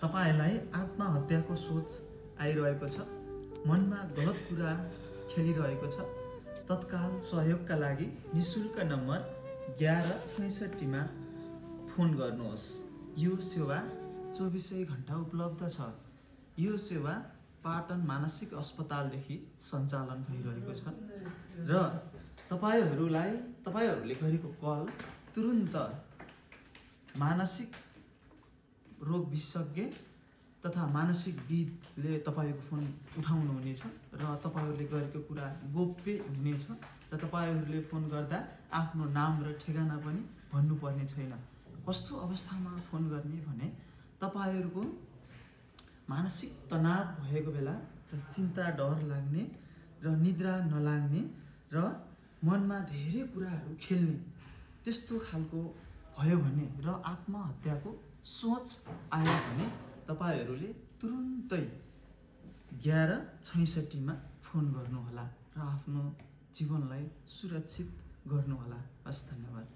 तपाईलाई आत्महत्याको सोच आइरहेको छ, मनमा गलत कुरा खेलिरहेको छ, तत्काल सहयोगका लागि निशुल्क नम्बर 1166 फोन गर्नुहोस्। यो सेवा 24 घण्टा उपलब्ध छ। यो सेवा पाटन मानसिक अस्पतालदेखि सञ्चालन भइरहेको छ र तपाईहरूले गरेको कल तुरुन्त मानसिक रोग विशेषज्ञ तथा मानसिकविदले तपाईँको फोन उठाउनुहुनेछ र तपाईँहरूले गरेको कुरा गोप्य हुनेछ र तपाईँहरूले फोन गर्दा आफ्नो नाम र ठेगाना पनि भन्नुपर्ने छैन। कस्तो अवस्थामा फोन गर्ने भने तपाईँहरूको मानसिक तनाव भएको बेला र चिन्ता डर लाग्ने र निद्रा नलाग्ने र मनमा धेरै कुराहरू खेल्ने त्यस्तो खालको भयो भने र आत्महत्याको सोच आयो भने तपाईहरूले तुरुन्तै 1166 फोन गर्नुहोला र आफ्नो जीवनलाई सुरक्षित गर्नुहोला। हस्, धन्यवाद।